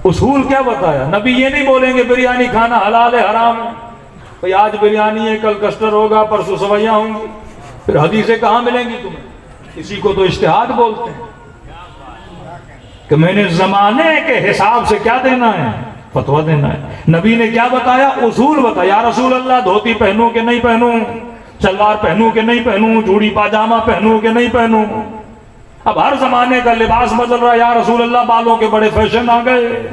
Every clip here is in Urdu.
اصول کیا بتایا نبی؟ یہ نہیں بولیں گے بریانی کھانا حلال ہے حرام ہے، بھئی آج بریانی ہے کل کسٹر ہوگا پرسوں سویاں ہوں گی، پھر حدیثیں کہاں ملیں گی تمہیں؟ کسی کو تو اجتہاد بولتے ہیں کہ میں نے زمانے کے حساب سے کیا دینا ہے، فتویٰ دینا ہے۔ نبی نے کیا بتایا؟ اصول بتایا۔ یا رسول اللہ دھوتی پہنوں کہ نہیں پہنوں، شلوار پہنوں کہ نہیں پہنوں، جوڑی پاجامہ پہنوں کہ نہیں پہنوں؟ اب ہر زمانے کا لباس بدل رہا ہے۔ یا رسول اللہ بالوں کے بڑے فیشن آ گئے،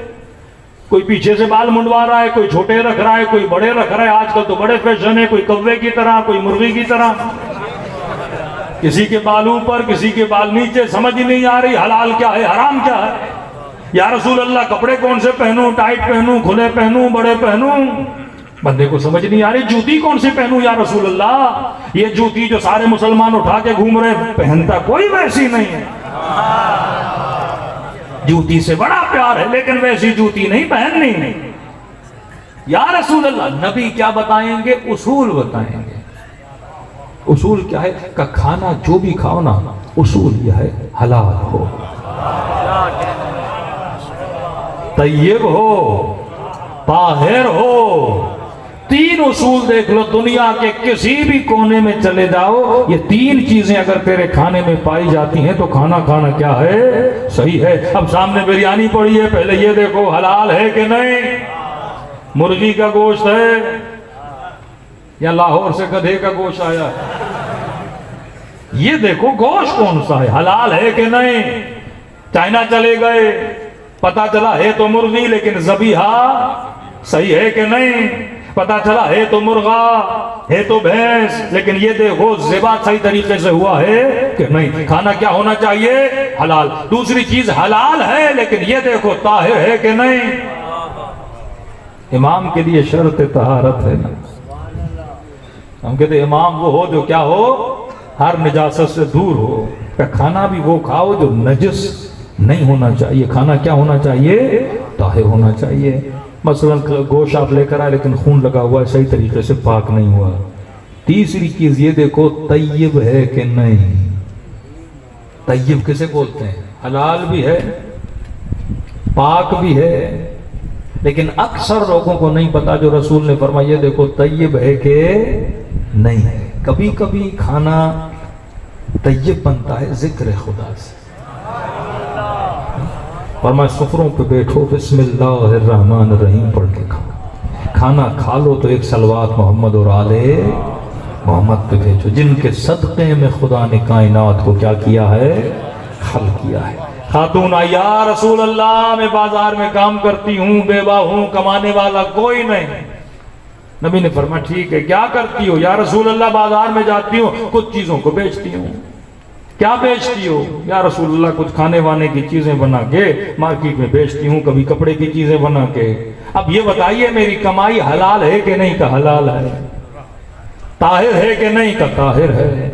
کوئی پیچھے سے بال منڈوا رہا ہے، کوئی چھوٹے رکھ رہا ہے، کوئی بڑے رکھ رہا ہے۔ آج کل تو بڑے فیشن ہے، کوئی کوے کی طرح، کوئی مرغی کی طرح، کسی کے بال اوپر کسی کے بال نیچے، سمجھ ہی نہیں آ رہی حلال کیا ہے حرام کیا ہے۔ یا رسول اللہ کپڑے کون سے پہنوں، ٹائٹ پہنوں، کھلے پہنوں، بڑے پہنوں؟ بندے کو سمجھ نہیں آ رہی جوتی کون سی پہنوں یا رسول اللہ؟ یہ جوتی جو سارے مسلمان اٹھا کے گھوم رہے، پہنتا کوئی ویسی نہیں ہے۔ جوتی سے بڑا پیار ہے لیکن ویسی جوتی نہیں پہننی۔ یا رسول اللہ نبی کیا بتائیں گے؟ اصول بتائیں گے۔ اصول کیا ہے؟ کہ کھانا جو بھی کھاؤ نا، اصول یہ ہے حلال ہو، طیب ہو، طاہر ہو۔ تین اصول دیکھ لو، دنیا کے کسی بھی کونے میں چلے جاؤ، یہ تین چیزیں اگر تیرے کھانے میں پائی جاتی ہیں تو کھانا کھانا کیا ہے؟ صحیح ہے۔ اب سامنے بریانی پڑی ہے، پہلے یہ دیکھو حلال ہے کہ نہیں، مرغی کا گوشت ہے یا لاہور سے گدھے کا گوشت آیا ہے، یہ دیکھو گوشت کون سا ہے، حلال ہے کہ نہیں۔ چائنا چلے گئے، پتا چلا ہے تو مرغی لیکن ذبیحہ صحیح ہے کہ نہیں، پتا چلا ہے تو مرغا ہے تو بھینس، لیکن یہ دیکھو ذبح صحیح طریقے سے ہوا ہے کہ نہیں۔ کھانا کیا ہونا چاہیے؟ حلال۔ دوسری چیز حلال ہے لیکن یہ دیکھو طاہر ہے کہ نہیں۔ امام کے لیے شرط طہارت ہے نا، ہم کہتے ہیں امام وہ ہو جو کیا ہو، ہر نجاست سے دور ہو۔ کھانا بھی وہ کھاؤ جو نجس نہیں ہونا چاہیے، کھانا کیا ہونا چاہیے؟ طاہر ہونا چاہیے۔ مثلا گوشت آپ لے کر آئے لیکن خون لگا ہوا ہے، صحیح طریقے سے پاک نہیں ہوا۔ تیسری چیز یہ دیکھو طیب ہے کہ نہیں۔ طیب کسے بولتے ہیں؟ حلال بھی ہے، پاک بھی ہے، لیکن اکثر لوگوں کو نہیں پتا جو رسول نے فرمایا یہ دیکھو طیب ہے کہ نہیں ہے۔ کبھی کبھی کھانا طیب بنتا ہے ذکر خدا سے، فرمایا سفروں پہ بیٹھو بسم اللہ الرحمن الرحیم پڑھ کے کھاؤ، کھانا کھا لو تو ایک صلوات محمد اور آل محمد پہ بھیجو، جن کے صدقے میں خدا نے کائنات کو کیا کیا ہے؟ خلق کیا ہے۔ خاتون آئی یا رسول اللہ میں بازار میں کام کرتی ہوں، بیوہ ہوں، کمانے والا کوئی نہیں۔ نبی نے فرمایا ٹھیک ہے، کیا کرتی ہو؟ یا رسول اللہ بازار میں جاتی ہوں، کچھ چیزوں کو بیچتی ہوں۔ کیا بیچتی ہو؟ یا رسول اللہ کچھ کھانے وانے کی چیزیں بنا کے مارکیٹ میں بیچتی ہوں، کبھی کپڑے کی چیزیں بنا کے۔ اب یہ بتائیے میری کمائی حلال ہے کہ نہیں؟ کہ حلال ہے۔ طاہر ہے کہ نہیں؟ کہ طاہر ہے۔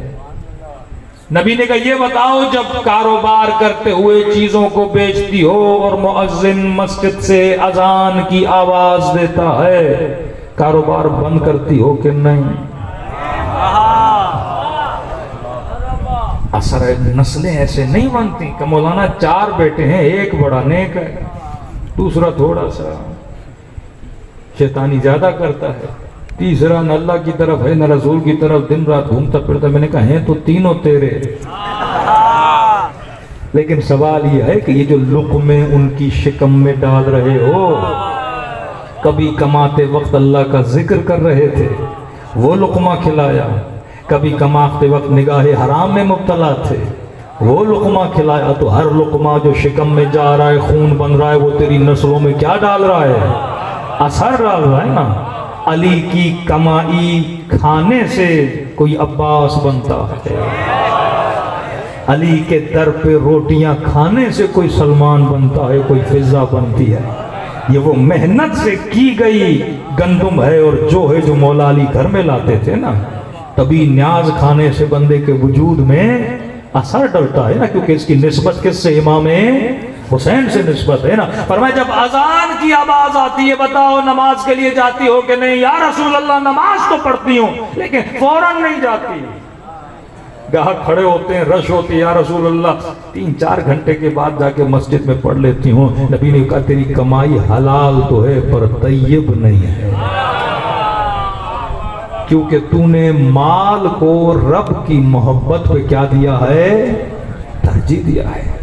نبی نے کہا یہ بتاؤ جب کاروبار کرتے ہوئے چیزوں کو بیچتی ہو اور مؤذن مسجد سے اذان کی آواز دیتا ہے، کاروبار بند کرتی ہو کہ نہیں؟ اثر نسلیں ایسے نہیں بنتی کہ مولانا 4 بیٹے ہیں، ایک بڑا نیک ہے، دوسرا تھوڑا سا شیطانی زیادہ کرتا ہے، تیسرا نہ اللہ کی طرف ہے نہ رسول کی طرف، دن رات گھومتا پھرتا۔ میں نے کہا ہیں تو تینوں تیرے، لیکن سوال یہ ہے کہ یہ جو لقمے ان کی شکم میں ڈال رہے ہو، کبھی کماتے وقت اللہ کا ذکر کر رہے تھے، وہ لقمہ کھلایا، کبھی کماتے وقت نگاہ حرام میں مبتلا تھے، وہ لقمہ کھلایا، تو ہر لقمہ جو شکم میں جا رہا ہے، خون بن رہا ہے، وہ تیری نسلوں میں کیا ڈال رہا ہے؟ اثر ڈال رہا ہے نا۔ علی کی کمائی کھانے سے کوئی عباس بنتا ہے، علی کے در پہ روٹیاں کھانے سے کوئی سلمان بنتا ہے، کوئی فضا بنتی ہے۔ یہ وہ محنت سے کی گئی گندم ہے اور جو ہے جو مولا علی گھر میں لاتے تھے نا، تبھی نیاز کھانے سے بندے کے وجود میں اثر ڈلتا ہے نا، کیونکہ اس کی نسبت کس سے؟ امام حسین سے نسبت ہے نا۔ فرمایا جب اذان کی آواز آتی ہے بتاؤ نماز کے لیے جاتی ہو کہ نہیں؟ یا رسول اللہ نماز تو پڑھتی ہوں لیکن فوراً نہیں جاتی، گاہک کھڑے ہوتے ہیں، رش ہوتی ہے، یا رسول اللہ 3-4 گھنٹے کے بعد جا کے مسجد میں پڑھ لیتی ہوں. نبی نے کہا تیری کمائی حلال تو ہے پر طیب نہیں ہے، کیونکہ تو نے مال کو رب کی محبت پہ کیا دیا ہے؟ ترجیح دیا ہے.